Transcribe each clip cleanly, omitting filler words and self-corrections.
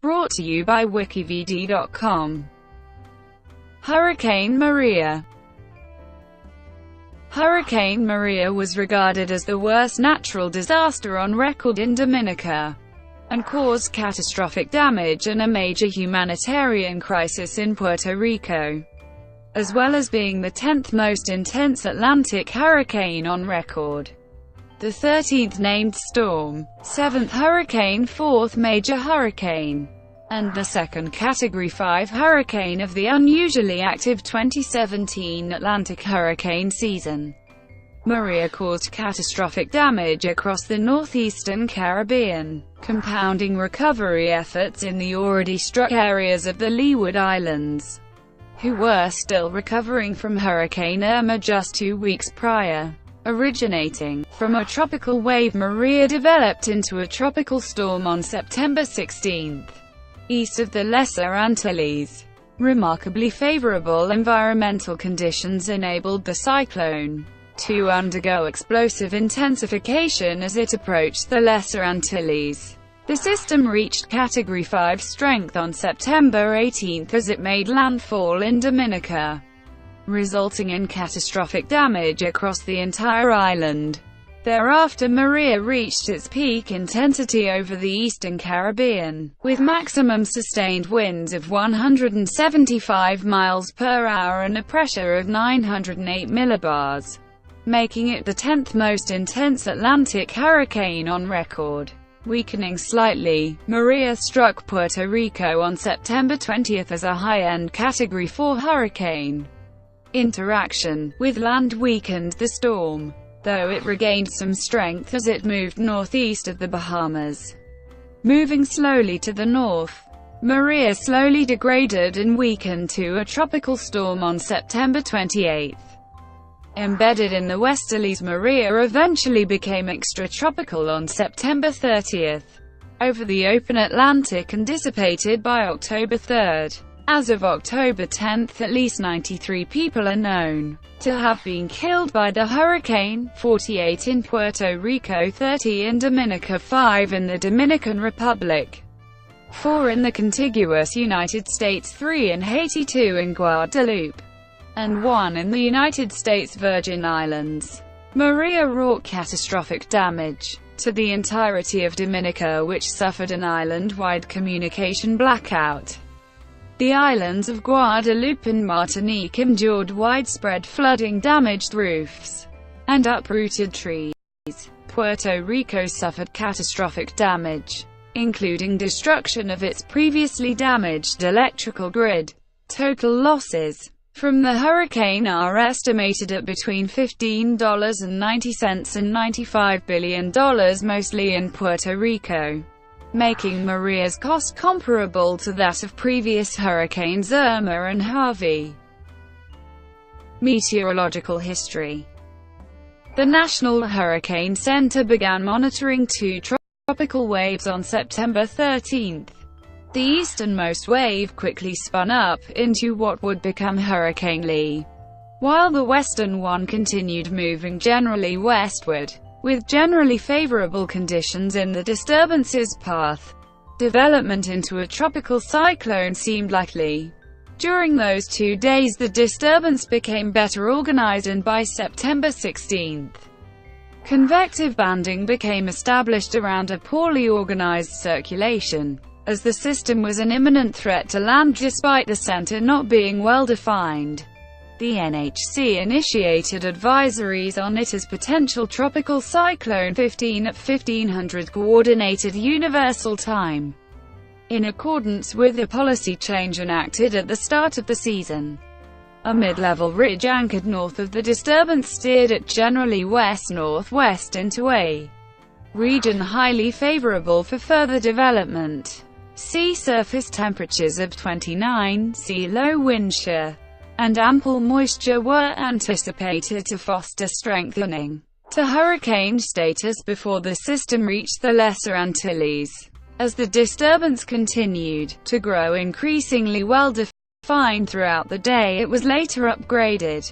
Brought to you by wikivd.com. Hurricane Maria. Hurricane Maria was regarded as the worst natural disaster on record in Dominica, and caused catastrophic damage and a major humanitarian crisis in Puerto Rico, as well as being the 10th most intense Atlantic hurricane on record, the 13th named storm, 7th hurricane, 4th major hurricane, and the second Category 5 hurricane of the unusually active 2017 Atlantic hurricane season. Maria caused catastrophic damage across the northeastern Caribbean, compounding recovery efforts in the already struck areas of the Leeward Islands, who were still recovering from Hurricane Irma just 2 weeks prior. Originating from a tropical wave, Maria developed into a tropical storm on September 16, east of the Lesser Antilles. Remarkably favorable environmental conditions enabled the cyclone to undergo explosive intensification as it approached the Lesser Antilles. The system reached Category 5 strength on September 18 as it made landfall in Dominica, resulting in catastrophic damage across the entire island. Thereafter, Maria reached its peak intensity over the eastern Caribbean, with maximum sustained winds of 175 miles per hour and a pressure of 908 millibars, making it the 10th most intense Atlantic hurricane on record. Weakening slightly, Maria struck Puerto Rico on September 20 as a high-end Category 4 hurricane. Interaction with land weakened the storm, though it regained some strength as it moved northeast of the Bahamas. Moving slowly to the north, Maria slowly degraded and weakened to a tropical storm on September 28. Embedded in the westerlies, Maria eventually became extratropical on September 30 over the open Atlantic and dissipated by October 3. As of October 10, at least 93 people are known to have been killed by the hurricane, 48 in Puerto Rico, 30 in Dominica, 5 in the Dominican Republic, 4 in the contiguous United States, 3 in Haiti, 2 in Guadeloupe, and 1 in the United States Virgin Islands. Maria wrought catastrophic damage to the entirety of Dominica, which suffered an island-wide communication blackout. The islands of Guadeloupe and Martinique endured widespread flooding, damaged roofs, and uprooted trees. Puerto Rico suffered catastrophic damage, including destruction of its previously damaged electrical grid. Total losses from the hurricane are estimated at between $15.90 and $95 billion, mostly in Puerto Rico, making Maria's cost comparable to that of previous hurricanes Irma and Harvey. Meteorological history. The National Hurricane Center began monitoring 2 tropical waves on September 13. The easternmost wave quickly spun up into what would become Hurricane Lee, while the western one continued moving generally westward, with generally favorable conditions in the disturbance's path. Development into a tropical cyclone seemed likely. During those 2 days, the disturbance became better organized, and by September 16, convective banding became established around a poorly organized circulation, as the system was an imminent threat to land despite the center not being well defined. The NHC initiated advisories on it as potential tropical cyclone 15 at 1500 Coordinated Universal Time, in accordance with a policy change enacted at the start of the season. A mid-level ridge anchored north of the disturbance steered it generally west-northwest into a region highly favorable for further development. Sea surface temperatures of 29 C, low wind shear, and ample moisture were anticipated to foster strengthening to hurricane status before the system reached the Lesser Antilles. As the disturbance continued to grow increasingly well-defined throughout the day, it was later upgraded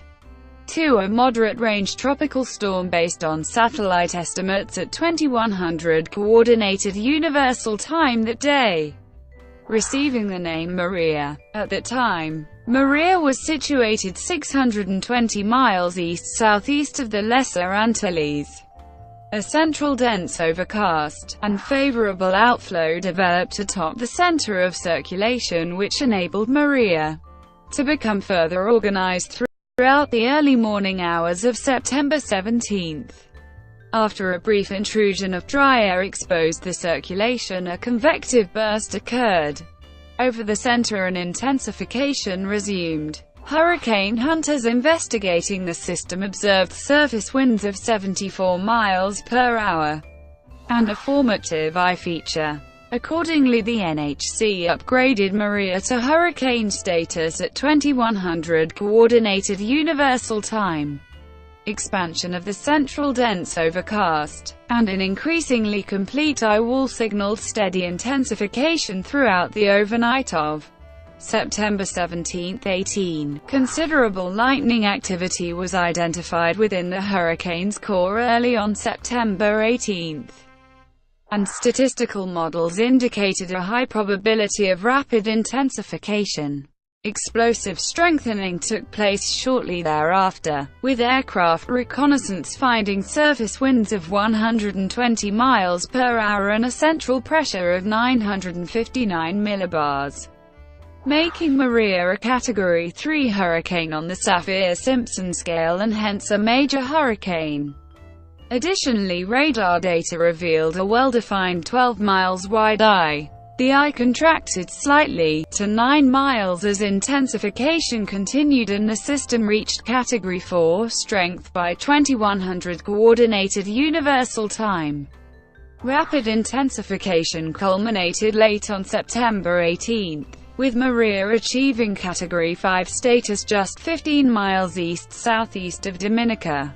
to a moderate-range tropical storm based on satellite estimates at 2100 Coordinated Universal Time that day. receiving the name Maria. At that time, Maria was situated 620 miles east-southeast of the Lesser Antilles. A central dense overcast, and favorable outflow developed atop the center of circulation, which enabled Maria to become further organized throughout the early morning hours of September 17. After a brief intrusion of dry air exposed the circulation, a convective burst occurred over the center and intensification resumed. Hurricane hunters investigating the system observed surface winds of 74 miles per hour and a formative eye feature. Accordingly, the NHC upgraded Maria to hurricane status at 2100 Coordinated Universal Time. Expansion of the central dense overcast, and an increasingly complete eye wall signaled steady intensification throughout the overnight of September 17, 18. Considerable lightning activity was identified within the hurricane's core early on September 18, and statistical models indicated a high probability of rapid intensification. Explosive strengthening took place shortly thereafter, with aircraft reconnaissance finding surface winds of 120 miles per hour and a central pressure of 959 millibars, making Maria a Category 3 hurricane on the Saffir-Simpson scale and hence a major hurricane. Additionally, radar data revealed a well-defined 12 miles wide eye. The eye contracted slightly, to 9 miles as intensification continued and the system reached Category 4 strength by 2100 Coordinated Universal Time. Rapid intensification culminated late on September 18, with Maria achieving Category 5 status just 15 miles east-southeast of Dominica.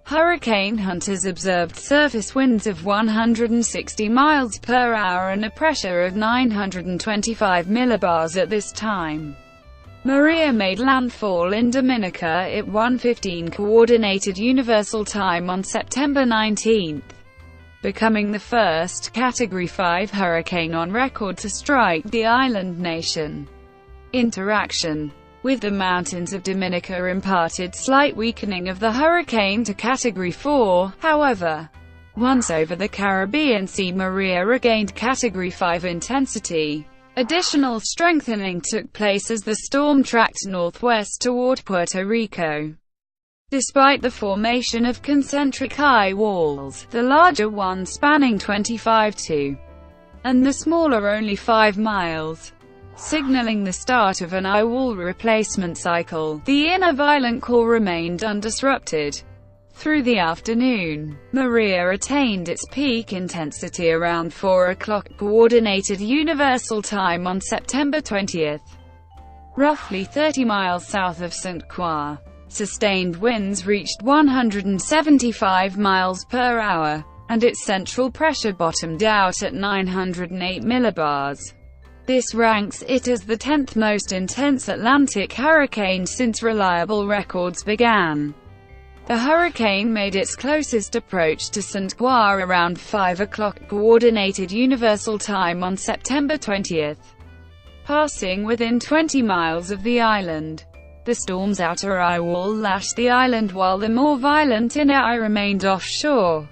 Hurricane hunters observed surface winds of 160 miles per hour and a pressure of 925 millibars at this time. Maria made landfall in Dominica at 1:15 Coordinated Universal Time on September 19, becoming the first Category 5 hurricane on record to strike the island nation. Interaction with the mountains of Dominica imparted slight weakening of the hurricane to Category 4, however. Once over the Caribbean Sea, Maria regained Category 5 intensity. Additional strengthening took place as the storm tracked northwest toward Puerto Rico. Despite the formation of concentric eye walls, the larger one spanning 25 to, and the smaller only 5 miles, signaling the start of an eye wall replacement cycle, the inner violent core remained undisrupted. Through the afternoon, Maria attained its peak intensity around 4 o'clock Coordinated Universal Time on September 20, roughly 30 miles south of St. Croix. Sustained winds reached 175 miles per hour, and its central pressure bottomed out at 908 millibars. This ranks it as the 10th most intense Atlantic hurricane since reliable records began. The hurricane made its closest approach to St. Croix around 5 o'clock Coordinated Universal Time on September 20, passing within 20 miles of the island. The storm's outer eye wall lashed the island while the more violent inner eye remained offshore.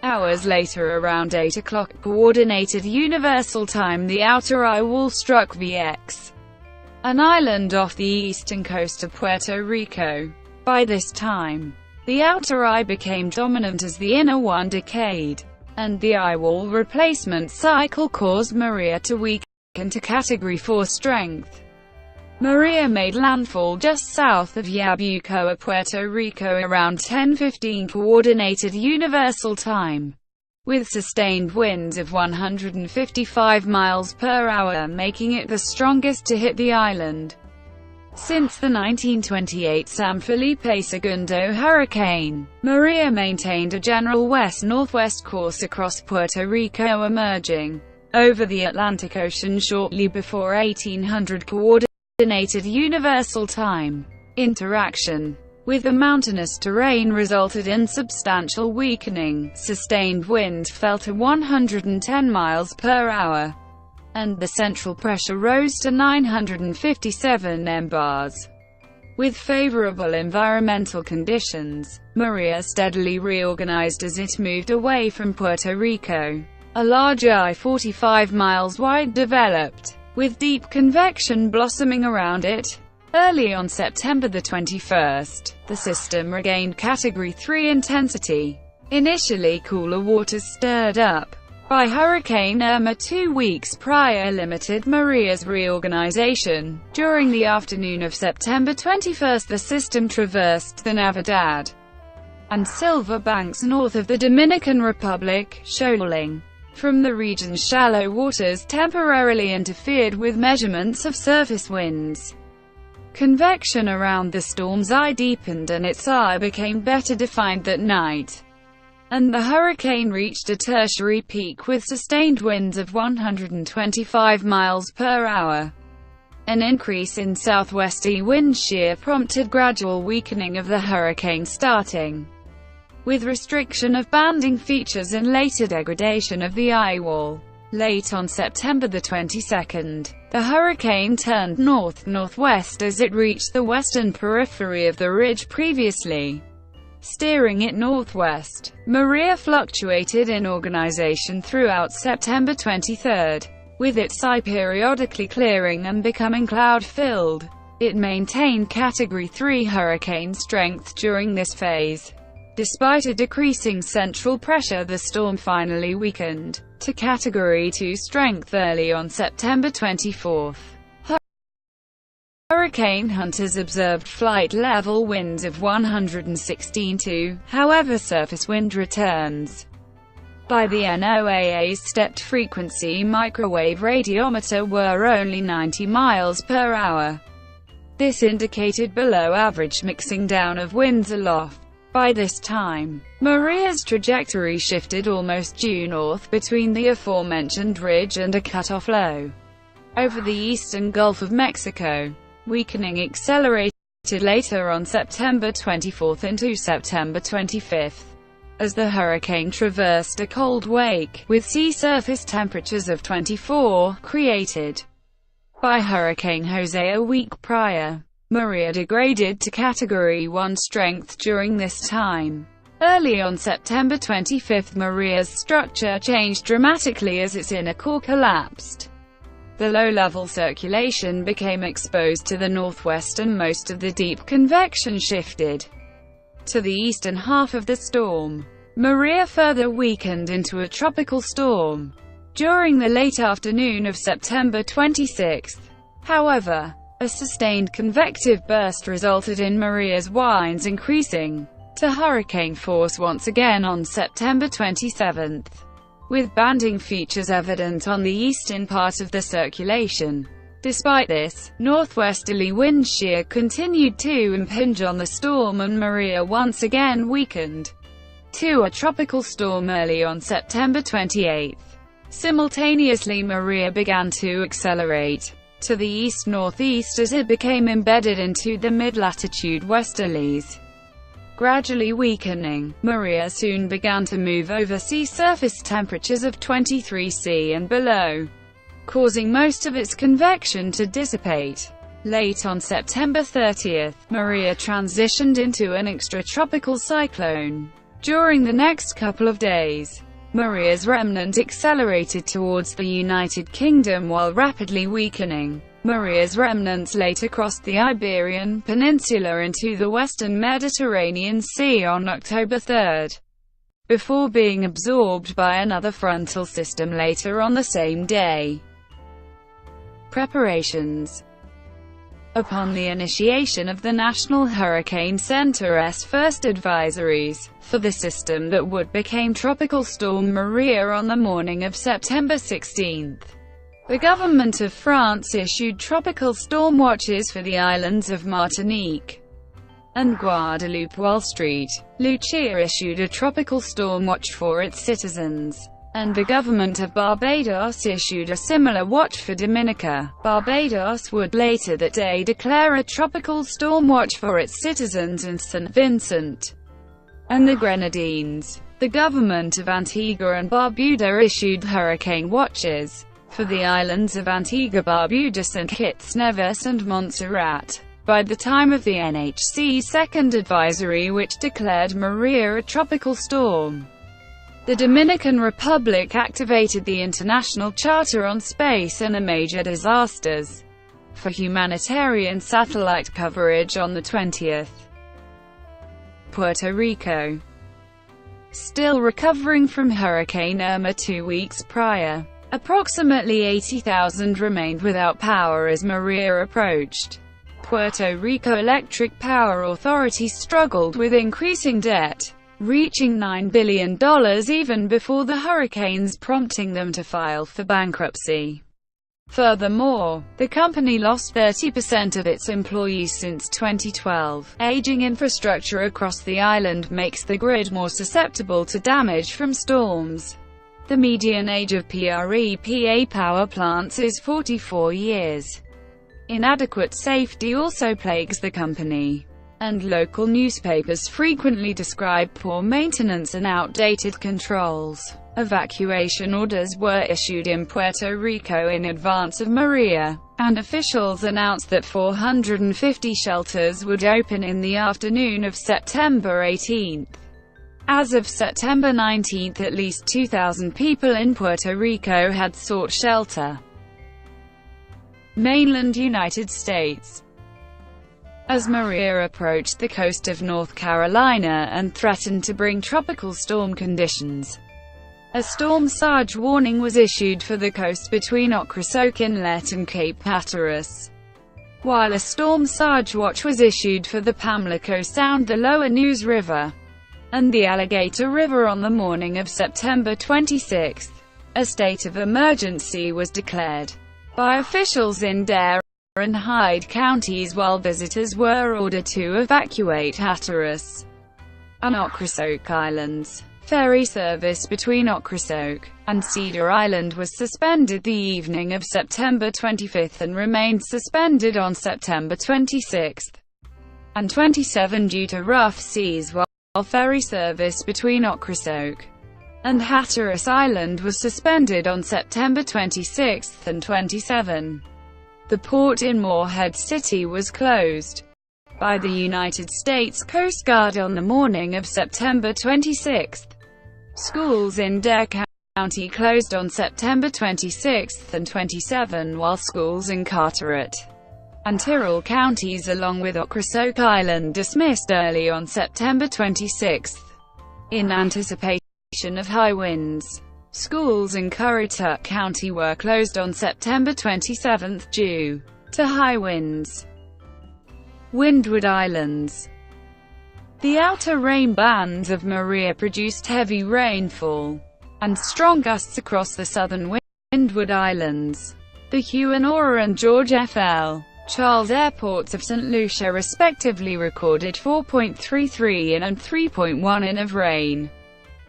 Hours later, around 8 o'clock Coordinated Universal Time, the outer eye wall struck VX, an island off the eastern coast of Puerto Rico. By this time, the outer eye became dominant as the inner one decayed, and the eye wall replacement cycle caused Maria to weaken to Category 4 strength. Maria made landfall just south of Yabucoa, Puerto Rico around 10:15 Coordinated Universal Time, with sustained winds of 155 miles per hour, making it the strongest to hit the island since the 1928 San Felipe Segundo hurricane. Maria maintained a general west-northwest course across Puerto Rico, emerging over the Atlantic Ocean shortly before 1800 Coordinated Universal Time. Interaction with the mountainous terrain resulted in substantial weakening. Sustained winds fell to 110 miles per hour, and the central pressure rose to 957 mbars. With favorable environmental conditions, Maria steadily reorganized as it moved away from Puerto Rico. A large eye 45 miles wide developed, with deep convection blossoming around it. Early on September 21st, the system regained Category 3 intensity. Initially cooler waters stirred up by Hurricane Irma 2 weeks prior limited Maria's reorganization. During the afternoon of September 21st, the system traversed the Navidad and Silver Banks north of the Dominican Republic, shoaling from the region's shallow waters temporarily interfered with measurements of surface winds. Convection around the storm's eye deepened and its eye became better defined that night, and the hurricane reached a tertiary peak with sustained winds of 125 miles per hour. An increase in southwesterly wind shear prompted gradual weakening of the hurricane, starting with restriction of banding features and later degradation of the eye wall. Late on September 22nd, the hurricane turned north-northwest as it reached the western periphery of the ridge previously steering it northwest. Maria fluctuated in organization throughout September 23rd, with its eye periodically clearing and becoming cloud-filled. It maintained Category 3 hurricane strength during this phase. Despite a decreasing central pressure, the storm finally weakened to Category 2 strength early on September 24th. Hurricane hunters observed flight-level winds of 116 to, however, surface wind returns by the NOAA's stepped frequency microwave radiometer were only 90 miles per hour. This indicated below-average mixing down of winds aloft. By this time, Maria's trajectory shifted almost due north between the aforementioned ridge and a cutoff low over the eastern Gulf of Mexico. Weakening accelerated later on September 24th into September 25th, as the hurricane traversed a cold wake, with sea surface temperatures of 24, created by Hurricane Jose a week prior. Maria degraded to Category 1 strength during this time. Early on September 25th, Maria's structure changed dramatically as its inner core collapsed. The low-level circulation became exposed to the northwest and most of the deep convection shifted to the eastern half of the storm. Maria further weakened into a tropical storm during the late afternoon of September 26th. However, a sustained convective burst resulted in Maria's winds increasing to hurricane force once again on September 27th, with banding features evident on the eastern part of the circulation. Despite this, northwesterly wind shear continued to impinge on the storm, and Maria once again weakened to a tropical storm early on September 28th. Simultaneously, Maria began to accelerate to the east-northeast as it became embedded into the mid-latitude westerlies. Gradually weakening, Maria soon began to move over sea surface temperatures of 23 C and below, causing most of its convection to dissipate. Late on September 30th, Maria transitioned into an extratropical cyclone. During the next couple of days, Maria's remnant accelerated towards the United Kingdom while rapidly weakening. Maria's remnants later crossed the Iberian Peninsula into the western Mediterranean Sea on October 3, before being absorbed by another frontal system later on the same day. Preparations. Upon the initiation of the National Hurricane Center's first advisories for the system that would become Tropical Storm Maria on the morning of September 16th, the government of France issued tropical storm watches for the islands of Martinique and Guadeloupe, while St. Lucia issued a tropical storm watch for its citizens, and the government of Barbados issued a similar watch for Dominica. Barbados would later that day declare a tropical storm watch for its citizens in St. Vincent and the Grenadines. The government of Antigua and Barbuda issued hurricane watches for the islands of Antigua, Barbuda, St. Kitts, Nevis and Montserrat. By the time of the NHC's second advisory, which declared Maria a tropical storm, the Dominican Republic activated the International Charter on Space and Major Disasters for humanitarian satellite coverage on the 20th. Puerto Rico. Still recovering from Hurricane Irma 2 weeks prior, approximately 80,000 remained without power as Maria approached. Puerto Rico Electric Power Authority struggled with increasing debt, reaching $9 billion even before the hurricanes, prompting them to file for bankruptcy. Furthermore, the company lost 30% of its employees since 2012. Aging infrastructure across the island makes the grid more susceptible to damage from storms. The median age of PREPA power plants is 44 years. Inadequate safety also plagues the company, and local newspapers frequently describe poor maintenance and outdated controls. Evacuation orders were issued in Puerto Rico in advance of Maria, and officials announced that 450 shelters would open in the afternoon of September 18. As of September 19, at least 2,000 people in Puerto Rico had sought shelter. Mainland United States. As Maria approached the coast of North Carolina and threatened to bring tropical storm conditions, a storm surge warning was issued for the coast between Ocrasoke Inlet and Cape Hatteras, while a storm surge watch was issued for the Pamlico Sound, the Lower News River, and the Alligator River on the morning of September 26. A state of emergency was declared by officials in Dare and Hyde counties, while visitors were ordered to evacuate Hatteras and Ocrasoke Islands. Ferry service between Ocrasoke and Cedar Island was suspended the evening of September 25 and remained suspended on September 26 and 27 due to rough seas, while ferry service between Ocrasoke and Hatteras Island was suspended on September 26 and 27. The port in Morehead City was closed by the United States Coast Guard on the morning of September 26. Schools in Dare County closed on September 26 and 27, while schools in Carteret and Tyrrell counties along with Ocrasoke Island dismissed early on September 26. In anticipation of high winds, schools in Currituck County were closed on September 27 due to high winds. Windward Islands. The outer rain bands of Maria produced heavy rainfall and strong gusts across the southern Windward Islands. The Huonora and George F.L. Charles airports of St. Lucia respectively recorded 4.33 in and 3.1 in of rain,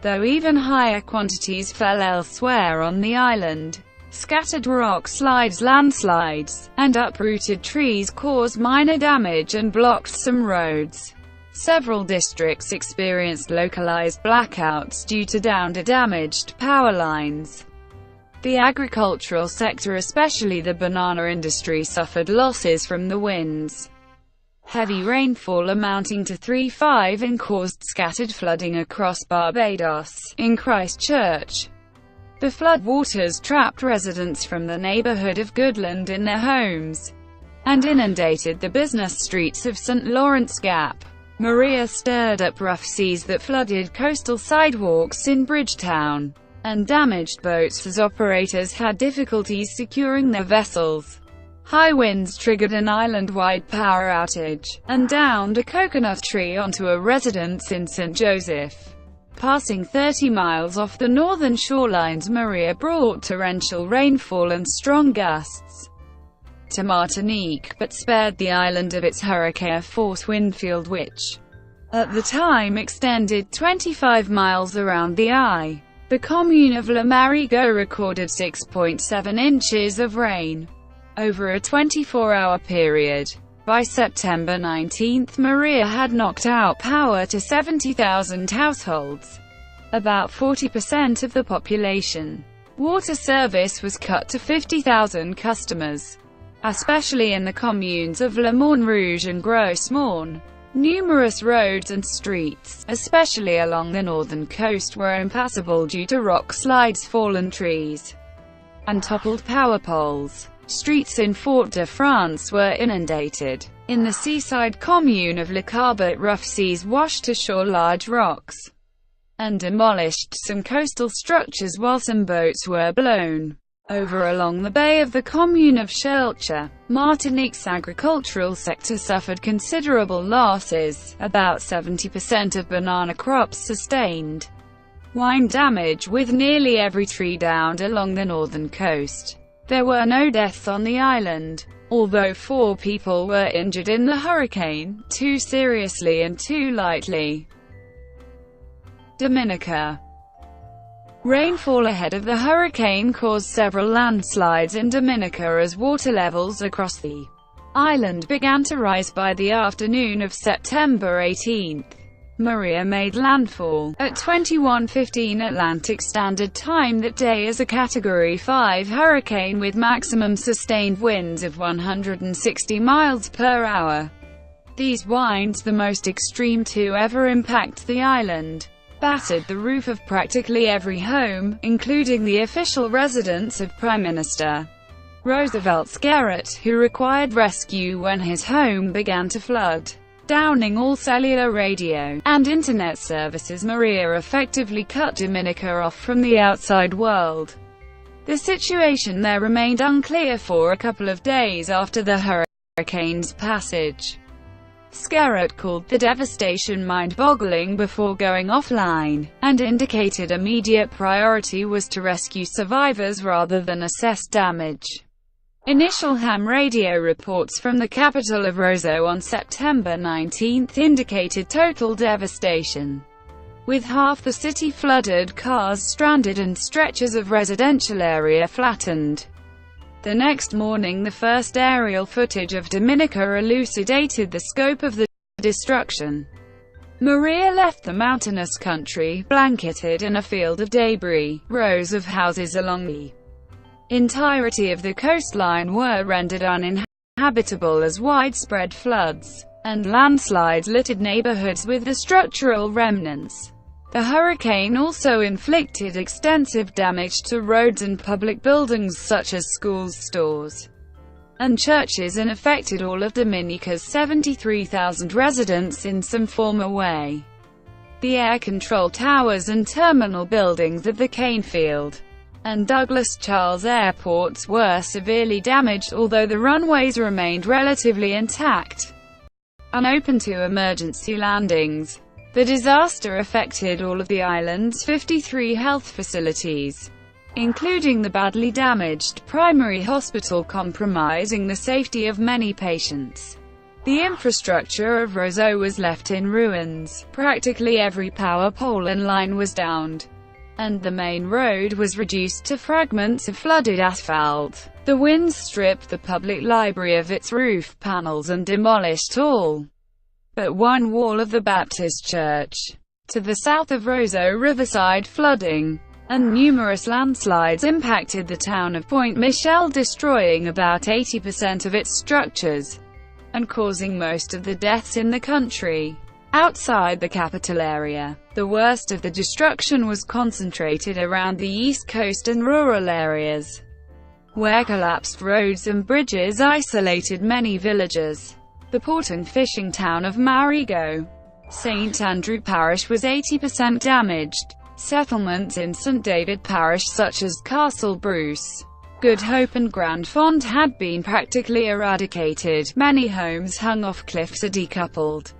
though even higher quantities fell elsewhere on the island. Scattered rock slides, landslides, and uprooted trees caused minor damage and blocked some roads. Several districts experienced localized blackouts due to downed or damaged power lines. The agricultural sector, especially the banana industry, suffered losses from the winds. Heavy rainfall amounting to 3.5 in caused scattered flooding across Barbados. In Christchurch, the floodwaters trapped residents from the neighborhood of Goodland in their homes and inundated the business streets of St. Lawrence Gap. Maria stirred up rough seas that flooded coastal sidewalks in Bridgetown and damaged boats as operators had difficulties securing their vessels. High winds triggered an island-wide power outage and downed a coconut tree onto a residence in St. Joseph. Passing 30 miles off the northern shorelines, Maria brought torrential rainfall and strong gusts to Martinique, but spared the island of its hurricane-force wind field, which, at the time, extended 25 miles around the eye. The commune of La Marigot recorded 6.7 inches of rain over a 24-hour period. By September 19, Maria had knocked out power to 70,000 households, about 40% of the population. Water service was cut to 50,000 customers, especially in the communes of Le Morne Rouge and Gros Morne. Numerous roads and streets, especially along the northern coast, were impassable due to rock slides, fallen trees, and toppled power poles. Streets in Fort-de-France were inundated. In the seaside commune of Le Carbet, rough seas washed ashore large rocks and demolished some coastal structures, while some boats were blown over along the bay of the commune of Chelcha. Martinique's agricultural sector suffered considerable losses. About 70% of banana crops sustained wind damage, with nearly every tree downed along the northern coast. There were no deaths on the island, although 4 people were injured in the hurricane, 2 seriously and 2 lightly. Dominica. Rainfall ahead of the hurricane caused several landslides in Dominica as water levels across the island began to rise by the afternoon of September 18. Maria made landfall at 21:15 Atlantic Standard Time that day as a Category 5 hurricane with maximum sustained winds of 160 miles per hour. These winds, the most extreme to ever impact the island, battered the roof of practically every home, including the official residence of Prime Minister Roosevelt Skerrit, who required rescue when his home began to flood. Downing all cellular radio and internet services, Maria effectively cut Dominica off from the outside world. The situation there remained unclear for a couple of days after the hurricane's passage. Skerrit called the devastation mind-boggling before going offline, and indicated immediate priority was to rescue survivors rather than assess damage. Initial ham radio reports from the capital of Roseau on September 19 indicated total devastation, with half the city flooded, cars stranded and stretches of residential area flattened. The next morning, the first aerial footage of Dominica elucidated the scope of the destruction. Maria left the mountainous country, blanketed in a field of debris. Rows of houses along the entirety of the coastline were rendered uninhabitable as widespread floods and landslides littered neighborhoods with the structural remnants. The hurricane also inflicted extensive damage to roads and public buildings such as schools, stores, and churches, and affected all of Dominica's 73,000 residents in some form or way. The air control towers and terminal buildings of the Canefield and Douglas Charles airports were severely damaged, although the runways remained relatively intact and open to emergency landings. The disaster affected all of the island's 53 health facilities, including the badly damaged primary hospital, compromising the safety of many patients. The infrastructure of Roseau was left in ruins. Practically every power pole and line was downed, and the main road was reduced to fragments of flooded asphalt. The winds stripped the public library of its roof panels and demolished all but one wall of the Baptist church. To the south of Roseau, riverside flooding and numerous landslides impacted the town of Point Michel, destroying about 80% of its structures and causing most of the deaths in the country. Outside the capital area, the worst of the destruction was concentrated around the east coast and rural areas, where collapsed roads and bridges isolated many villages. The port and fishing town of Marigot, St. Andrew Parish, was 80% damaged. Settlements in St. David Parish such as Castle Bruce, Good Hope and Grand Fond had been practically eradicated. Many homes hung off cliffs or decoupled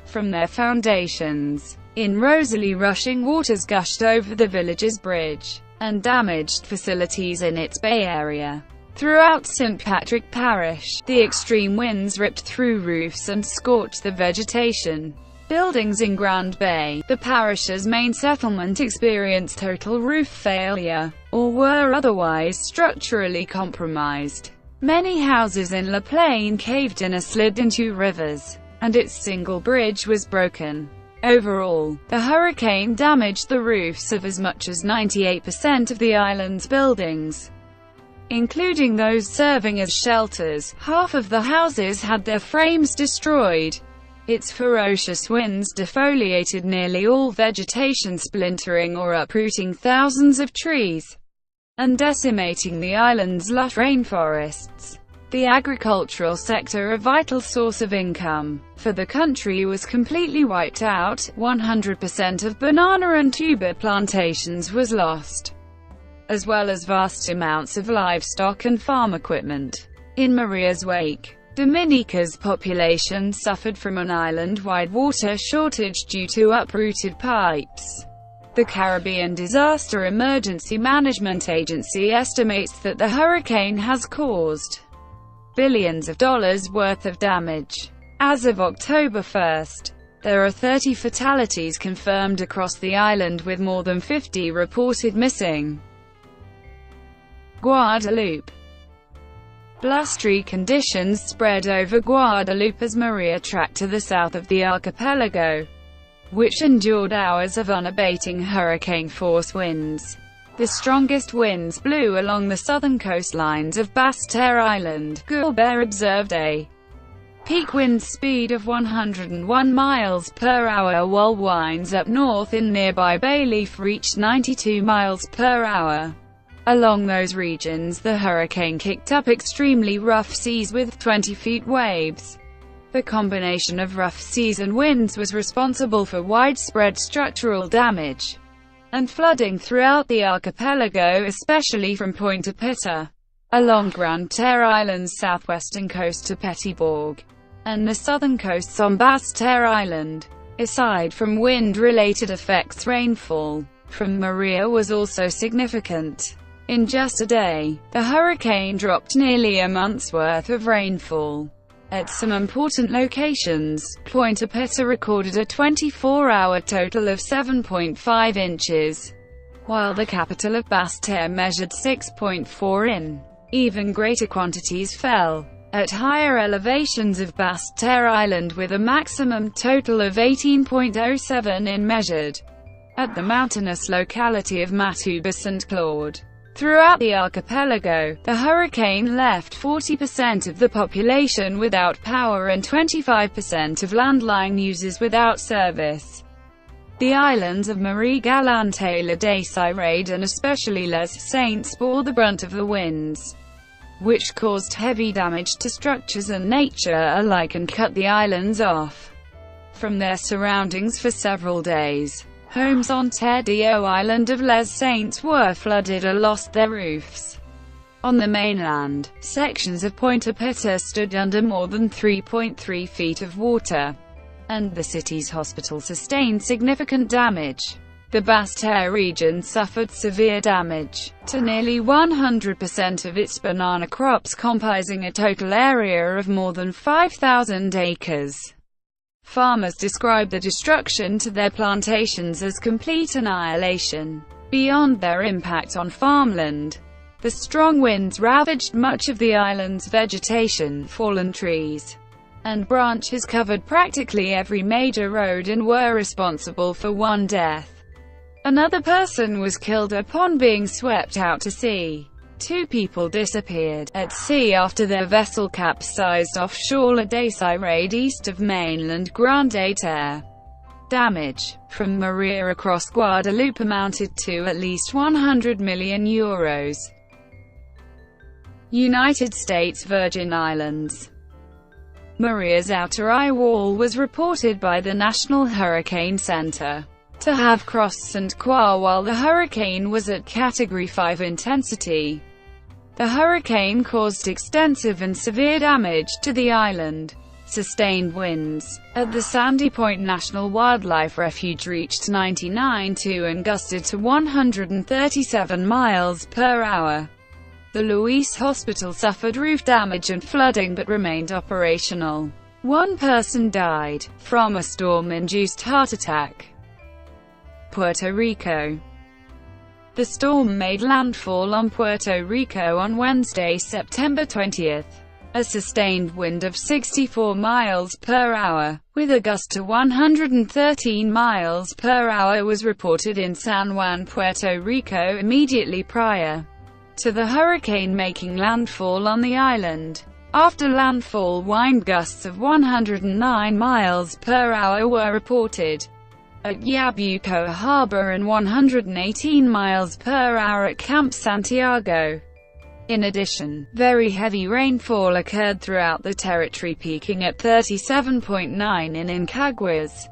from their foundations. In Rosalie, rushing waters gushed over the village's bridge and damaged facilities in its bay area. Throughout St. Patrick Parish, the extreme winds ripped through roofs and scorched the vegetation. Buildings in Grand Bay, the parish's main settlement, experienced total roof failure, or were otherwise structurally compromised. Many houses in La Plaine caved in or slid into rivers, and its single bridge was broken. Overall, the hurricane damaged the roofs of as much as 98% of the island's buildings, including those serving as shelters. Half of the houses had their frames destroyed. Its ferocious winds defoliated nearly all vegetation, splintering or uprooting thousands of trees, and decimating the island's lush rainforests. The agricultural sector, a vital source of income for the country, was completely wiped out. 100% of banana and tuber plantations was lost, as well as vast amounts of livestock and farm equipment. In Maria's wake, Dominica's population suffered from an island-wide water shortage due to uprooted pipes. The Caribbean Disaster Emergency Management Agency estimates that the hurricane has caused billions of dollars worth of damage. As of October 1, there are 30 fatalities confirmed across the island, with more than 50 reported missing. Guadeloupe. Blustery conditions spread over Guadeloupe as Maria tracked to the south of the archipelago, which endured hours of unabating hurricane-force winds. The strongest winds blew along the southern coastlines of Basse-Terre Island. Gilbert observed a peak wind speed of 101 miles per hour, while winds up north in nearby Bayleaf reached 92 miles per hour. Along those regions, the hurricane kicked up extremely rough seas with 20-foot waves. The combination of rough seas and winds was responsible for widespread structural damage and flooding throughout the archipelago, especially from Pointe Pitre, along Grande Terre Island's southwestern coast to Petit Bourg, and the southern coasts on Basse-Terre Island. Aside from wind-related effects, rainfall from Maria was also significant. In just a day, the hurricane dropped nearly a month's worth of rainfall. At some important locations, Pointe Pitre recorded a 24-hour total of 7.5 inches, while the capital of Basse-Terre measured 6.4 in. Even greater quantities fell at higher elevations of Basse-Terre Island, with a maximum total of 18.07 in measured at the mountainous locality of Matouba-Saint-Claude. Throughout the archipelago, the hurricane left 40% of the population without power and 25% of landline users without service. The islands of Marie-Galante, La Décirade and especially Les Saints bore the brunt of the winds, which caused heavy damage to structures and nature alike and cut the islands off from their surroundings for several days. Homes on Terre-Dieu Island of Les Saints were flooded or lost their roofs. On the mainland, sections of Pointe Pitre stood under more than 3.3 feet of water, and the city's hospital sustained significant damage. The Basse-Terre region suffered severe damage to nearly 100% of its banana crops, comprising a total area of more than 5,000 acres. Farmers describe the destruction to their plantations as complete annihilation. Beyond their impact on farmland, the strong winds ravaged much of the island's vegetation. Fallen trees and branches covered practically every major road and were responsible for one death. Another person was killed upon being swept out to sea. 2 people disappeared at sea after their vessel capsized offshore La Décirade east of mainland Grande Terre. Damage from Maria across Guadeloupe amounted to at least €100 million. United States Virgin Islands. Maria's outer eye wall was reported by the National Hurricane Center to have crossed St. Croix while the hurricane was at Category 5 intensity. The hurricane caused extensive and severe damage to the island. Sustained winds at the Sandy Point National Wildlife Refuge reached 99 and gusted to 137 miles per hour. The Luis Hospital suffered roof damage and flooding but remained operational. 1 person died from a storm-induced heart attack. Puerto Rico. The storm made landfall on Puerto Rico on Wednesday, September 20. A sustained wind of 64 miles per hour, with a gust to 113 miles per hour was reported in San Juan, Puerto Rico immediately prior to the hurricane making landfall on the island. After landfall, wind gusts of 109 miles per hour were reported at Yabucoa Harbor and 118 miles per hour at Camp Santiago. In addition, very heavy rainfall occurred throughout the territory, peaking at 37.9 in Incaguas.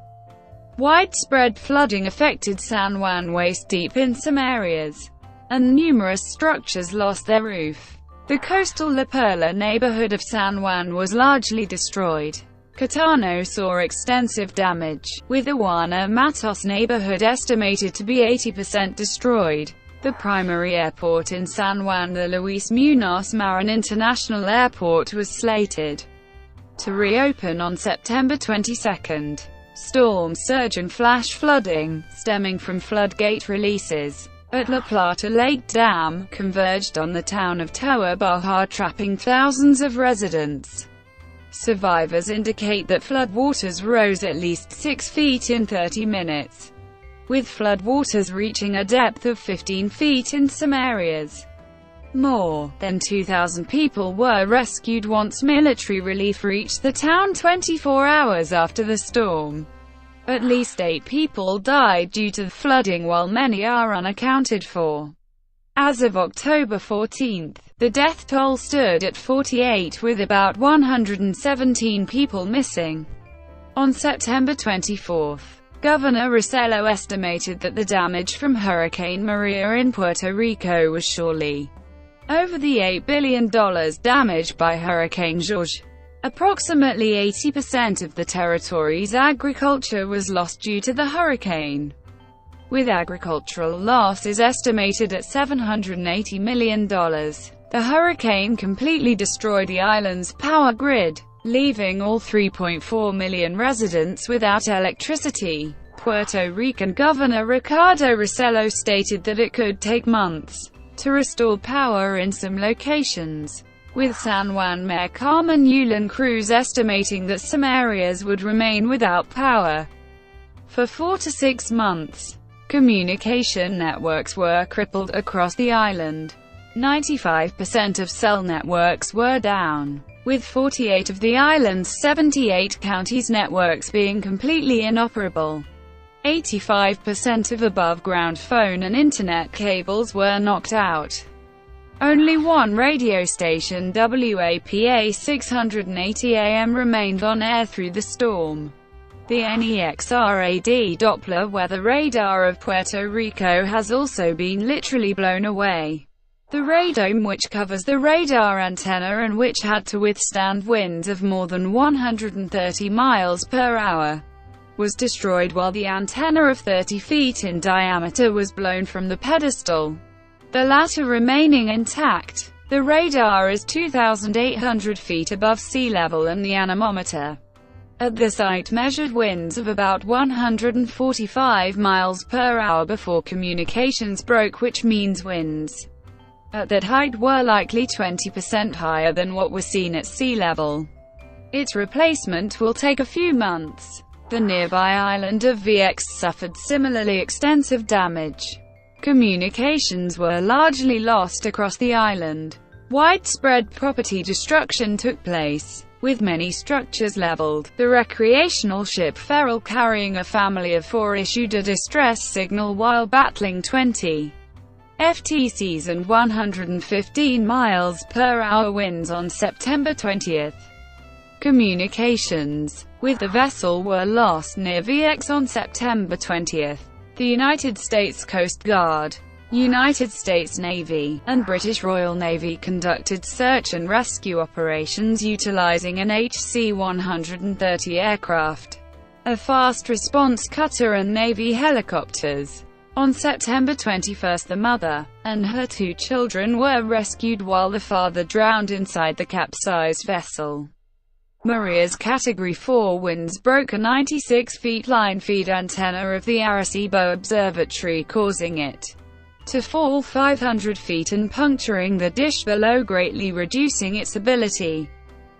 Widespread flooding affected San Juan waist-deep in some areas, and numerous structures lost their roof. The coastal La Perla neighborhood of San Juan was largely destroyed. Catano saw extensive damage, with the Juana Matos neighborhood estimated to be 80% destroyed. The primary airport in San Juan, the Luis Muñoz Marin International Airport, was slated to reopen on September 22. Storm surge and flash flooding, stemming from floodgate releases at La Plata Lake Dam, converged on the town of Toa Baja, trapping thousands of residents. Survivors indicate that floodwaters rose at least 6 feet in 30 minutes. With floodwaters reaching a depth of 15 feet in some areas. More than 2,000 people were rescued once military relief reached the town 24 hours after the storm. At least 8 people died due to the flooding, while many are unaccounted for. As of October 14, the death toll stood at 48, with about 117 people missing. On September 24, Governor Rosello estimated that the damage from Hurricane Maria in Puerto Rico was surely over the $8 billion damaged by Hurricane George. Approximately 80% of the territory's agriculture was lost due to the hurricane, with agricultural losses estimated at $780 million. The hurricane completely destroyed the island's power grid, leaving all 3.4 million residents without electricity. Puerto Rican Governor Ricardo Rosello stated that it could take months to restore power in some locations, with San Juan Mayor Carmen Yulín Cruz estimating that some areas would remain without power for 4 to 6 months. Communication networks were crippled across the island. 95% of cell networks were down, with 48 of the island's 78 counties' networks being completely inoperable. 85% of above-ground phone and internet cables were knocked out. Only one radio station, WAPA 680 AM, remained on air through the storm. The NEXRAD Doppler weather radar of Puerto Rico has also been literally blown away. The radome, which covers the radar antenna and which had to withstand winds of more than 130 miles per hour, was destroyed, while the antenna of 30 feet in diameter was blown from the pedestal, the latter remaining intact. The radar is 2,800 feet above sea level, and the anemometer at the site measured winds of about 145 miles per hour before communications broke, which means winds at that height were likely 20% higher than what was seen at sea level. Its replacement will take a few months. The nearby island of VX suffered similarly extensive damage. Communications were largely lost across the island. Widespread property destruction took place, with many structures leveled. The recreational ship Feral, carrying a family of 4, issued a distress signal while battling 20 FTCs and 115 miles per hour winds on September 20. Communications with the vessel were lost near VX on September 20. The United States Coast Guard, United States Navy, and British Royal Navy conducted search and rescue operations utilizing an HC-130 aircraft, a fast response cutter, and Navy helicopters. On September 21, the mother and her 2 children were rescued while the father drowned inside the capsized vessel. Maria's Category 4 winds broke a 96 feet line feed antenna of the Arecibo Observatory, causing it to fall 500 feet and puncturing the dish below, greatly reducing its ability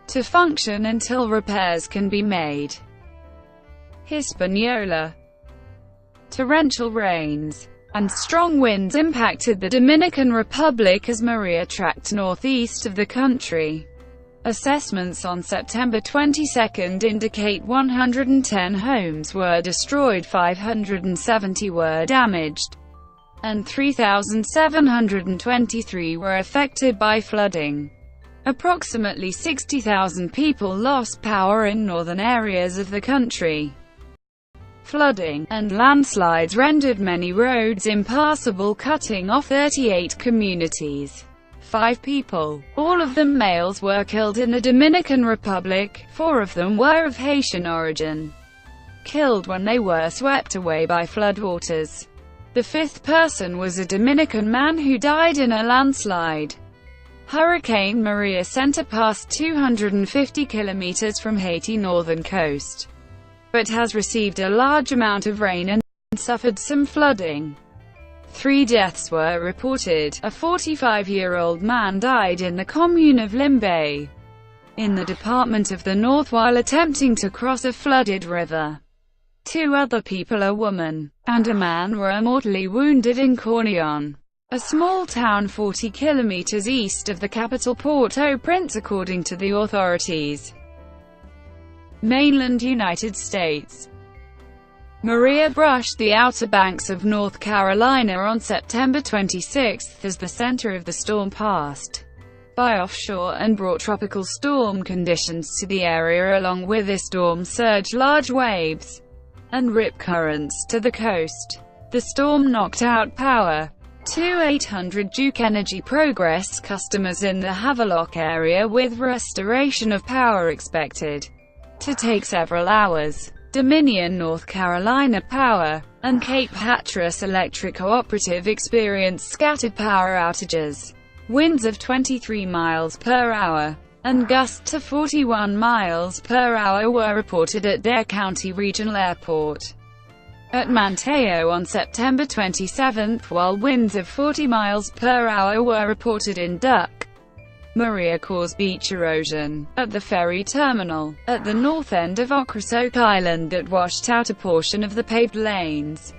to function until repairs can be made. Hispaniola. Torrential rains and strong winds impacted the Dominican Republic as Maria tracked northeast of the country. Assessments on September 22 indicate 110 homes were destroyed, 570 were damaged, and 3,723 were affected by flooding. Approximately 60,000 people lost power in northern areas of the country. Flooding and landslides rendered many roads impassable, cutting off 38 communities. 5 people, all of them males, were killed in the Dominican Republic. 4 of them were of Haitian origin, killed when they were swept away by floodwaters. The 5th person was a Dominican man who died in a landslide. Hurricane Maria sent past 250 kilometers from Haiti's northern coast, but has received a large amount of rain and suffered some flooding. 3 deaths were reported. A 45-year-old man died in the commune of Limbé, in the Department of the North, while attempting to cross a flooded river. 2 other people, a woman and a man, were mortally wounded in Cornion, a small town 40 kilometers east of the capital Port-au-Prince, according to the authorities. Mainland United States. Maria brushed the Outer Banks of North Carolina on September 26 as the center of the storm passed by offshore and brought tropical storm conditions to the area. Along with this storm surge, large waves, and rip currents to the coast. The storm knocked out power to 800 Duke Energy Progress customers in the Havelock area, with restoration of power expected to take several hours. Dominion North Carolina Power and Cape Hatteras Electric Cooperative experienced scattered power outages. Winds of 23 miles per hour and gusts to 41 miles per hour were reported at Dare County Regional Airport at Manteo on September 27, while winds of 40 miles per hour were reported in Duck. Maria caused beach erosion at the ferry terminal at the north end of Ocrasoke Island that washed out a portion of the paved lanes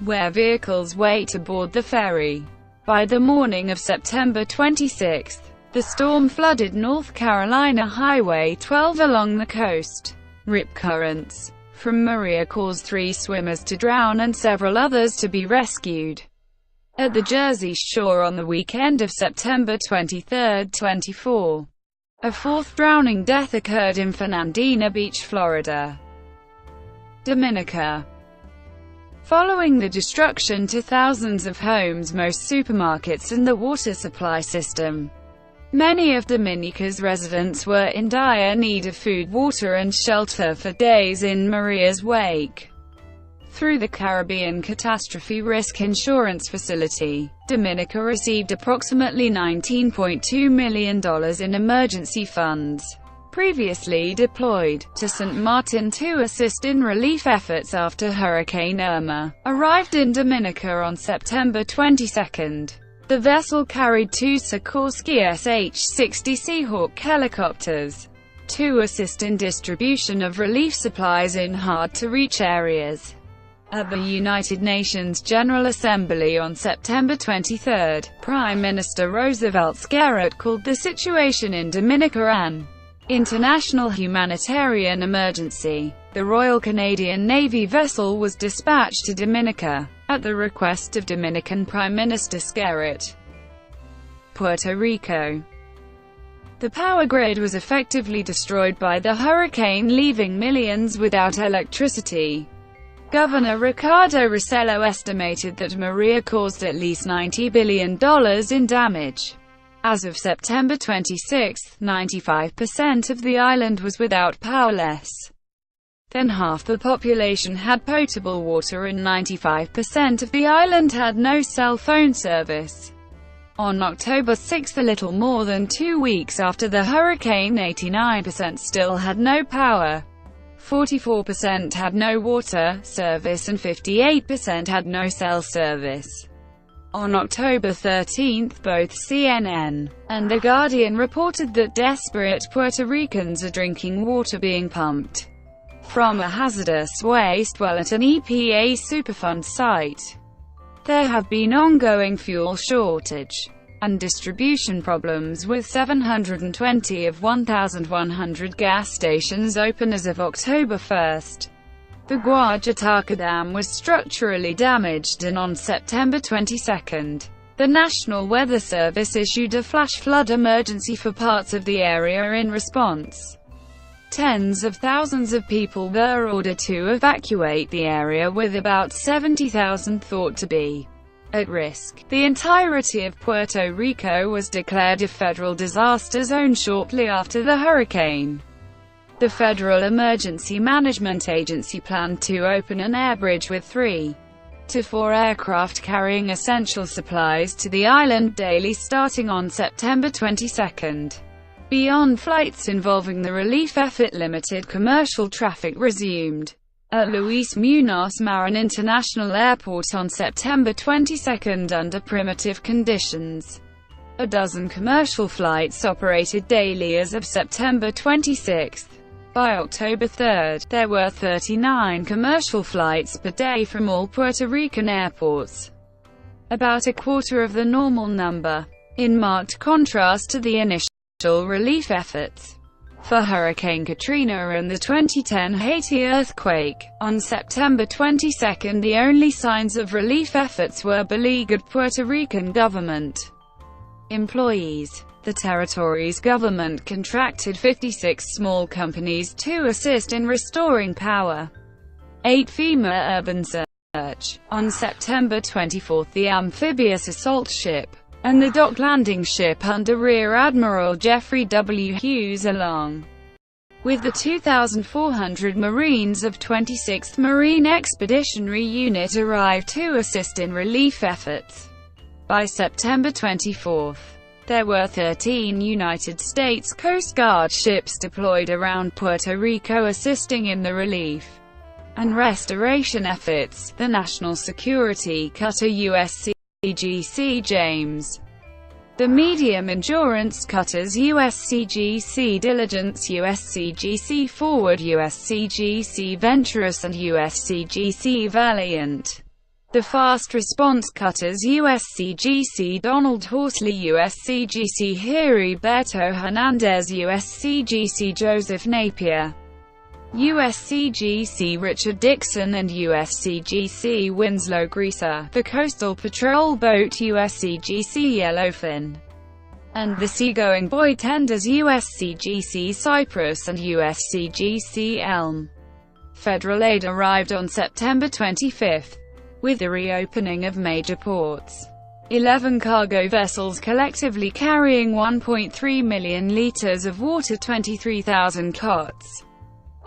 where vehicles wait to board the ferry. By the morning of September 26, the storm flooded North Carolina Highway 12 along the coast. Rip currents from Maria caused 3 swimmers to drown and several others to be rescued at the Jersey Shore on the weekend of September 23-24. A 4th drowning death occurred in Fernandina Beach, Florida. Dominica. Following the destruction to thousands of homes, most supermarkets, and the water supply system, many of Dominica's residents were in dire need of food, water, and shelter for days in Maria's wake. Through the Caribbean Catastrophe Risk Insurance Facility, Dominica received approximately $19.2 million in emergency funds, previously deployed to St. Martin to assist in relief efforts after Hurricane Irma arrived in Dominica on September 22. The vessel carried 2 Sikorsky SH-60 Seahawk helicopters to assist in distribution of relief supplies in hard-to-reach areas. At the United Nations General Assembly on September 23, Prime Minister Roosevelt Scarrett called the situation in Dominica an international humanitarian emergency. The Royal Canadian Navy vessel was dispatched to Dominica at the request of Dominican Prime Minister Scarrett. Puerto Rico. The power grid was effectively destroyed by the hurricane, leaving millions without electricity. Governor Ricardo Rossello estimated that Maria caused at least $90 billion in damage. As of September 26, 95% of the island was without power. Less than half the population had potable water and 95% of the island had no cell phone service. On October 6, a little more than 2 weeks after the hurricane, 89% still had no power. 44% had no water service and 58% had no cell service. On October 13, both CNN and The Guardian reported that desperate Puerto Ricans are drinking water being pumped from a hazardous waste well at an EPA Superfund site. There have been ongoing fuel shortage and distribution problems, with 720 of 1,100 gas stations open as of October 1. The Guajataca Dam was structurally damaged, and on September 22, the National Weather Service issued a flash flood emergency for parts of the area in response. Tens of thousands of people were ordered to evacuate the area, with about 70,000 thought to be at risk. The entirety of Puerto Rico was declared a federal disaster zone shortly after the hurricane. The Federal Emergency Management Agency planned to open an air bridge with 3 to 4 aircraft carrying essential supplies to the island daily starting on September 22. Beyond flights involving the relief effort, limited commercial traffic resumed at Luis Muñoz Marin International Airport on September 22 under primitive conditions. A dozen commercial flights operated daily as of September 26. By October 3, there were 39 commercial flights per day from all Puerto Rican airports, about a quarter of the normal number, in marked contrast to the initial relief efforts for Hurricane Katrina and the 2010 Haiti earthquake. On September 22, the only signs of relief efforts were beleaguered Puerto Rican government employees. The territory's government contracted 56 small companies to assist in restoring power. 8 FEMA urban search. On September 24, the amphibious assault ship and the dock landing ship under Rear Admiral Jeffrey W. Hughes, along with the 2,400 Marines of 26th Marine Expeditionary Unit, arrived to assist in relief efforts. By September 24, there were 13 United States Coast Guard ships deployed around Puerto Rico assisting in the relief and restoration efforts. The national security cutter USCGC James, the medium endurance cutters USCGC Diligence, USCGC Forward, USCGC Venturous and USCGC Valiant, the fast response cutters USCGC Donald Horsley, USCGC Heriberto Hernandez, USCGC Joseph Napier, USCGC Richard Dixon and USCGC Winslow Greaser, the coastal patrol boat USCGC Yellowfin, and the seagoing buoy tenders USCGC Cyprus and USCGC Elm. Federal aid arrived on September 25, with the reopening of major ports. 11 cargo vessels collectively carrying 1.3 million liters of water, 23,000 cots,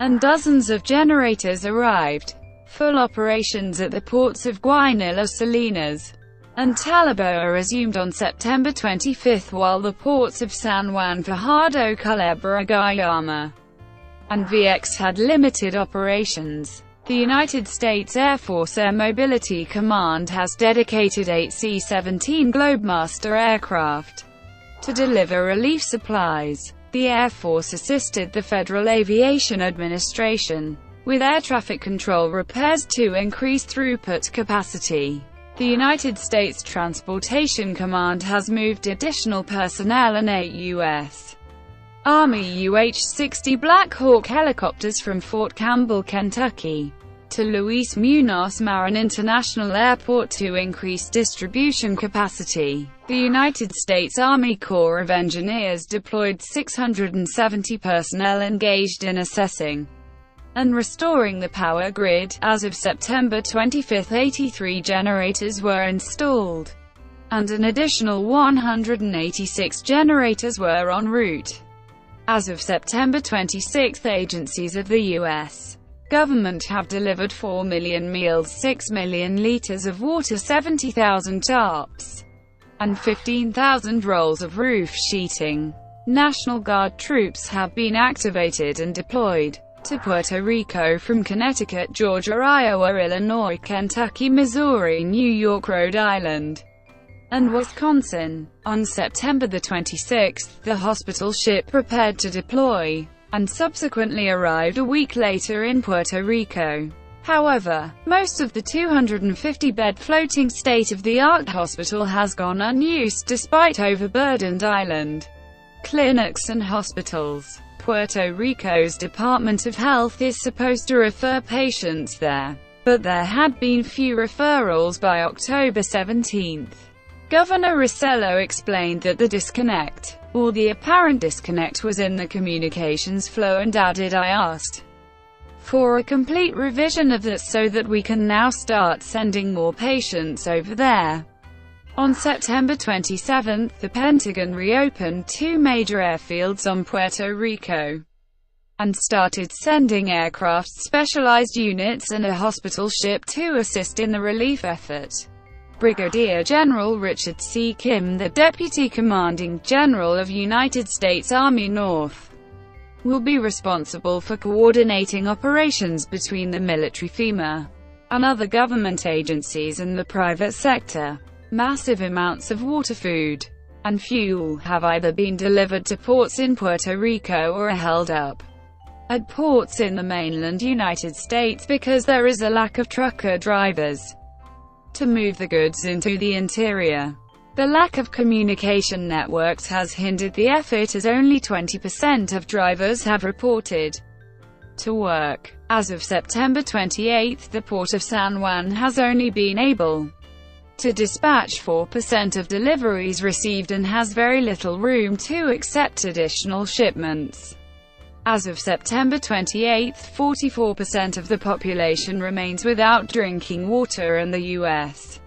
and dozens of generators arrived. Full operations at the ports of Guaynilla, Salinas, and Taliboa resumed on September 25, while the ports of San Juan, Fajardo, Culebra, Guayama, and VX had limited operations. The United States Air Force Air Mobility Command has dedicated 8 C-17 Globemaster aircraft to deliver relief supplies. The Air Force assisted the Federal Aviation Administration with air traffic control repairs to increase throughput capacity. The United States Transportation Command has moved additional personnel and 8 U.S. Army UH-60 Black Hawk helicopters from Fort Campbell, Kentucky, to Luis Muñoz Marin International Airport to increase distribution capacity. The United States Army Corps of Engineers deployed 670 personnel engaged in assessing and restoring the power grid. As of September 25, 83 generators were installed, and an additional 186 generators were en route. As of September 26, agencies of the U.S. government have delivered 4 million meals, 6 million liters of water, 70,000 tarps, and 15,000 rolls of roof sheeting. National Guard troops have been activated and deployed to Puerto Rico from Connecticut, Georgia, Iowa, Illinois, Kentucky, Missouri, New York, Rhode Island, and Wisconsin. On September 26, the hospital ship prepared to deploy, and subsequently arrived a week later in Puerto Rico. However, most of the 250-bed floating state-of-the-art hospital has gone unused despite overburdened island clinics and hospitals. Puerto Rico's Department of Health is supposed to refer patients there, but there had been few referrals by October 17. Governor Rosello explained that the disconnect, or the apparent disconnect, was in the communications flow and added, "I asked for a complete revision of that so that we can now start sending more patients over there." On September 27, the Pentagon reopened two major airfields on Puerto Rico and started sending aircraft, specialized units, and a hospital ship to assist in the relief effort. Brigadier General Richard C. Kim, the Deputy Commanding General of United States Army North, will be responsible for coordinating operations between the military, FEMA, and other government agencies and the private sector. Massive amounts of water, food, and fuel have either been delivered to ports in Puerto Rico or are held up at ports in the mainland United States because there is a lack of trucker drivers to move the goods into the interior. The lack of communication networks has hindered the effort, as only 20% of drivers have reported to work. As of September 28, the Port of San Juan has only been able to dispatch 4% of deliveries received and has very little room to accept additional shipments. As of September 28, 44% of the population remains without drinking water, and the U.S.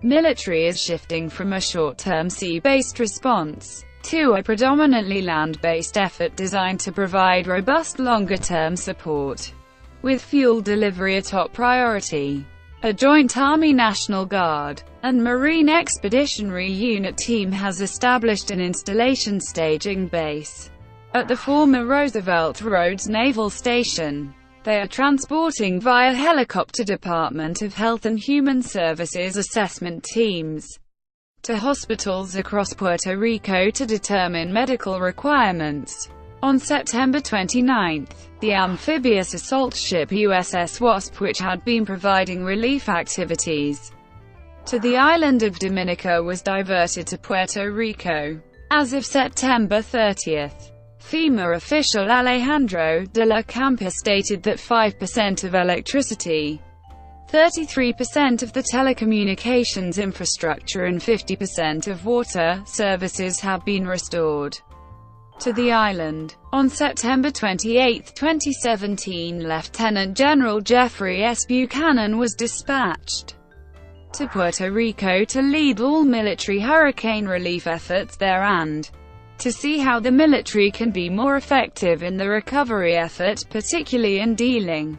military is shifting from a short-term sea-based response to a predominantly land-based effort designed to provide robust longer-term support, with fuel delivery a top priority. A joint Army National Guard and Marine Expeditionary Unit team has established an installation staging base at the former Roosevelt Roads Naval Station. They are transporting via helicopter Department of Health and Human Services assessment teams to hospitals across Puerto Rico to determine medical requirements. On September 29, the amphibious assault ship USS Wasp, which had been providing relief activities to the island of Dominica, was diverted to Puerto Rico. As of September 30, FEMA official Alejandro de la Campa stated that 5% of electricity, 33% of the telecommunications infrastructure, and 50% of water services have been restored to the island. On September 28, 2017, Lieutenant General Jeffrey S. Buchanan was dispatched to Puerto Rico to lead all military hurricane relief efforts there and to see how the military can be more effective in the recovery effort, particularly in dealing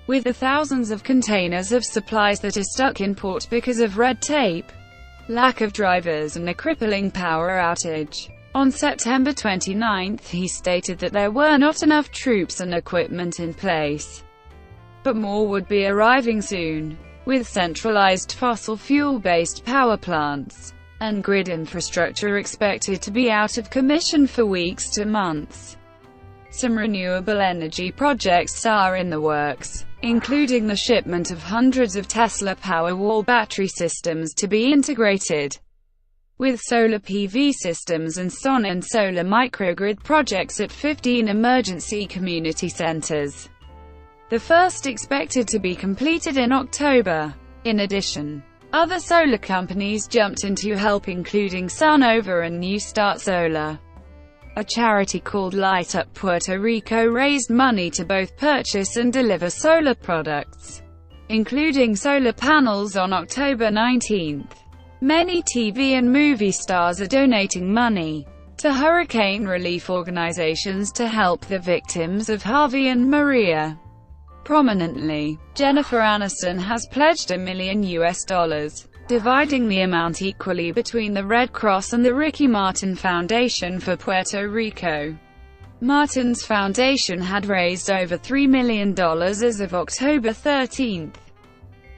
with the thousands of containers of supplies that are stuck in port because of red tape, lack of drivers, and a crippling power outage. On September 29, he stated that there were not enough troops and equipment in place, but more would be arriving soon, with centralized fossil fuel-based power plants and grid infrastructure expected to be out of commission for weeks to months. Some renewable energy projects are in the works, including the shipment of hundreds of Tesla Powerwall battery systems to be integrated with solar PV systems and sun and solar microgrid projects at 15 emergency community centers, the first expected to be completed in October. In addition, other solar companies jumped in to help, including Sunnova and New Start Solar. A charity called Light Up Puerto Rico raised money to both purchase and deliver solar products, including solar panels, on October 19. Many TV and movie stars are donating money to hurricane relief organizations to help the victims of Harvey and Maria. Prominently, Jennifer Aniston has pledged $1 million, dividing the amount equally between the Red Cross and the Ricky Martin Foundation for Puerto Rico. Martin's foundation had raised over $3 million as of October 13.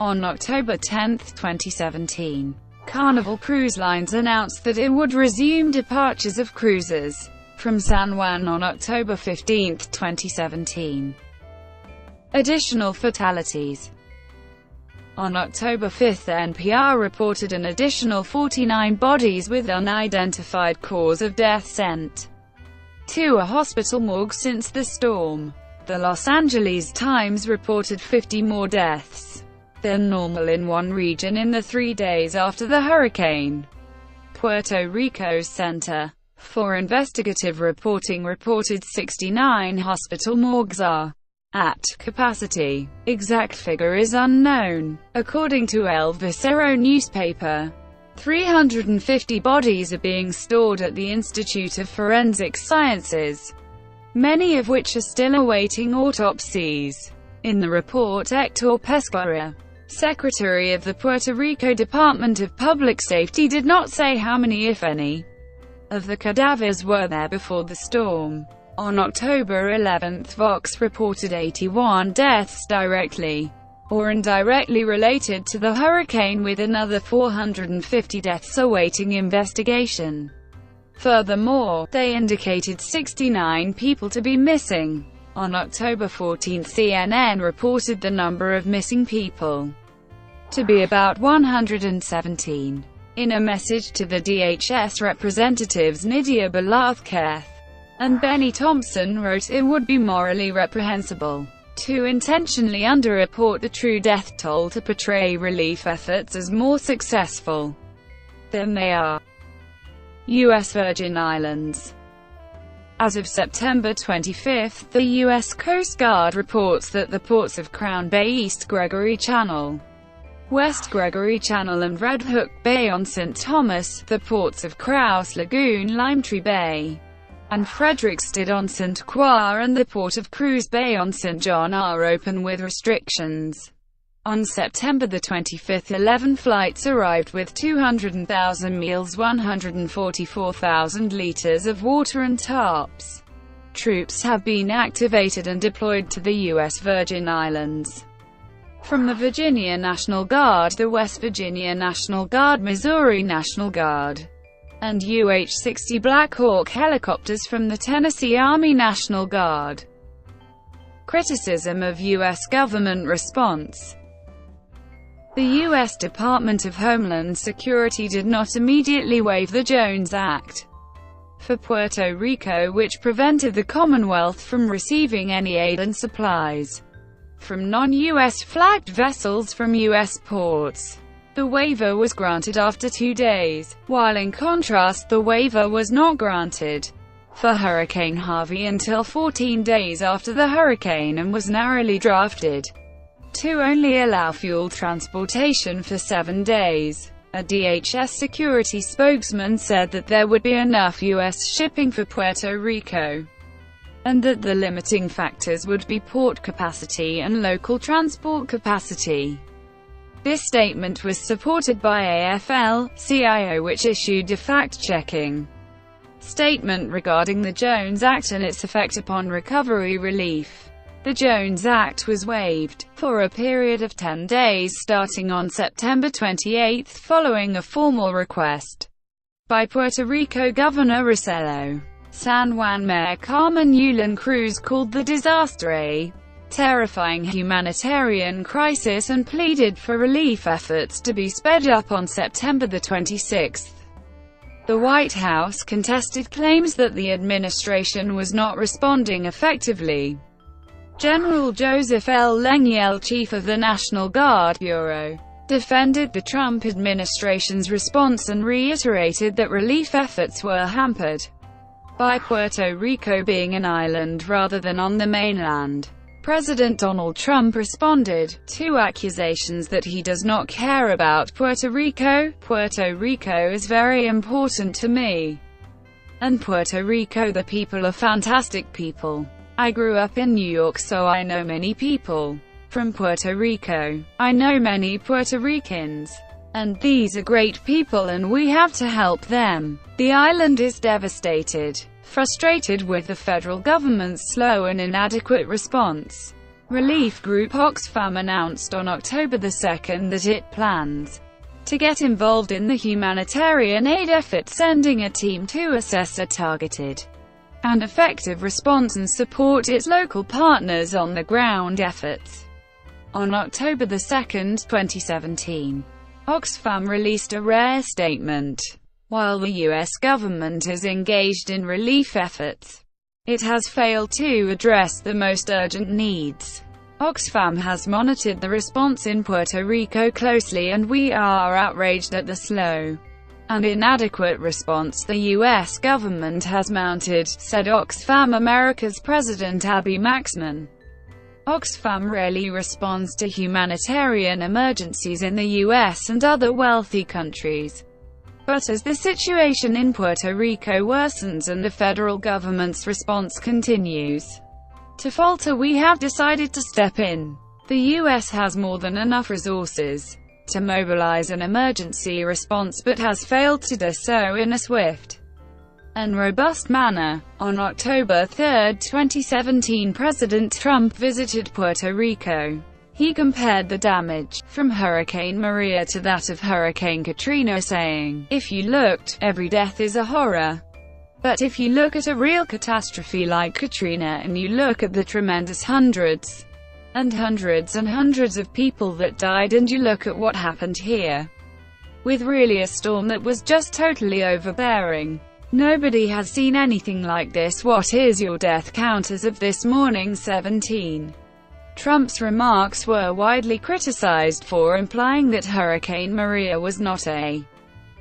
On October 10, 2017, Carnival Cruise Lines announced that it would resume departures of cruises from San Juan on October 15, 2017. Additional fatalities. On October 5, NPR reported an additional 49 bodies with unidentified cause of death sent to a hospital morgue since the storm. The Los Angeles Times reported 50 more deaths than normal in one region in the 3 days after the hurricane. Puerto Rico's Center for Investigative Reporting reported 69 hospital morgues are at capacity. Exact figure is unknown. According to El Vocero newspaper, 350 bodies are being stored at the Institute of Forensic Sciences, many of which are still awaiting autopsies. In the report, Hector Pesquera, Secretary of the Puerto Rico Department of Public Safety, did not say how many, if any, of the cadavers were there before the storm. On October 11, Vox reported 81 deaths directly or indirectly related to the hurricane, with another 450 deaths awaiting investigation. Furthermore, they indicated 69 people to be missing. On October 14, CNN reported the number of missing people to be about 117. In a message to the DHS representatives, Nydia Velázquez and Benny Thompson wrote, "It would be morally reprehensible to intentionally underreport the true death toll to portray relief efforts as more successful than they are." U.S. Virgin Islands. As of September 25, the U.S. Coast Guard reports that the ports of Crown Bay, East Gregory Channel, West Gregory Channel and Red Hook Bay on St. Thomas, the ports of Crouse Lagoon, Limetree Bay, and Frederiksted on St. Croix, and the port of Cruz Bay on St. John are open with restrictions. On September 25, 11 flights arrived with 200,000 meals, 144,000 liters of water and tarps. Troops have been activated and deployed to the U.S. Virgin Islands from the Virginia National Guard, the West Virginia National Guard, Missouri National Guard, and UH-60 Black Hawk helicopters from the Tennessee Army National Guard. Criticism of U.S. government response. The U.S. Department of Homeland Security did not immediately waive the Jones Act for Puerto Rico, which prevented the Commonwealth from receiving any aid and supplies from non-U.S. flagged vessels from U.S. ports. The waiver was granted after 2 days, while in contrast the waiver was not granted for Hurricane Harvey until 14 days after the hurricane, and was narrowly drafted to only allow fuel transportation for 7 days. A DHS security spokesman said that there would be enough U.S. shipping for Puerto Rico, and that the limiting factors would be port capacity and local transport capacity. This statement was supported by AFL-CIO, which issued a fact-checking statement regarding the Jones Act and its effect upon recovery relief. The Jones Act was waived for a period of 10 days starting on September 28, following a formal request by Puerto Rico Governor Rosselló. San Juan Mayor Carmen Yulín Cruz called the disaster a terrifying humanitarian crisis and pleaded for relief efforts to be sped up on September 26. The White House contested claims that the administration was not responding effectively. General Joseph L. Lengyel, chief of the National Guard Bureau, defended the Trump administration's response and reiterated that relief efforts were hampered by Puerto Rico being an island rather than on the mainland. President Donald Trump responded to accusations that he does not care about Puerto Rico. "Puerto Rico is very important to me. And Puerto Rico, the people, are fantastic people. I grew up in New York, so I know many people from Puerto Rico. I know many Puerto Ricans. And these are great people and we have to help them. The island is devastated, frustrated with the federal government's slow and inadequate response." Relief group Oxfam announced on October 2 that it plans to get involved in the humanitarian aid effort, sending a team to assess a targeted and effective response and support its local partners on the ground efforts. On October 2, 2017, Oxfam released a rare statement. While the U.S. government is engaged in relief efforts, it has failed to address the most urgent needs. Oxfam has monitored the response in Puerto Rico closely, and we are outraged at the slow and inadequate response the U.S. government has mounted, said Oxfam America's President Abby Maxman. Oxfam rarely responds to humanitarian emergencies in the U.S. and other wealthy countries. But as the situation in Puerto Rico worsens and the federal government's response continues to falter, we have decided to step in. The U.S. has more than enough resources to mobilize an emergency response, but has failed to do so in a swift and robust manner. On October 3, 2017, President Trump visited Puerto Rico. He compared the damage from Hurricane Maria to that of Hurricane Katrina, saying, "If you looked, every death is a horror. But if you look at a real catastrophe like Katrina, and you look at the tremendous hundreds and hundreds and hundreds of people that died, and you look at what happened here, with really a storm that was just totally overbearing. Nobody has seen anything like this. What is your death count as of this morning?" 17. Trump's remarks were widely criticized for implying that Hurricane Maria was not a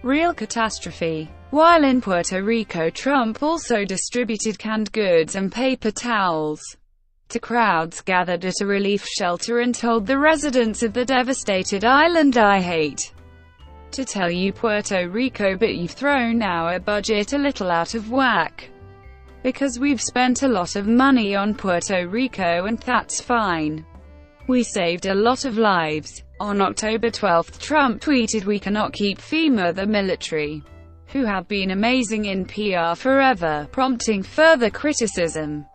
real catastrophe. While in Puerto Rico, Trump also distributed canned goods and paper towels to crowds gathered at a relief shelter and told the residents of the devastated island, "I hate to tell you, Puerto Rico, but you've thrown our budget a little out of whack. Because we've spent a lot of money on Puerto Rico, and that's fine. We saved a lot of lives." On October 12, Trump tweeted, "We cannot keep FEMA, the military, who have been amazing in PR forever," prompting further criticism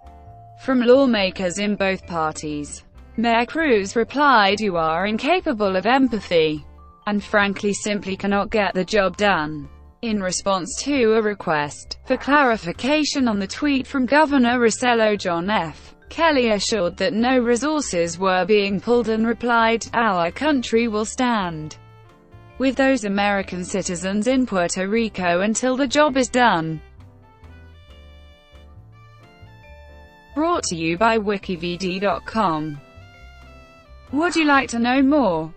from lawmakers in both parties. Mayor Cruz replied, "You are incapable of empathy, and frankly simply cannot get the job done." In response to a request for clarification on the tweet from Governor Rosselló, John F. Kelly assured that no resources were being pulled and replied, "Our country will stand with those American citizens in Puerto Rico until the job is done." Brought to you by wikivd.com. Would you like to know more?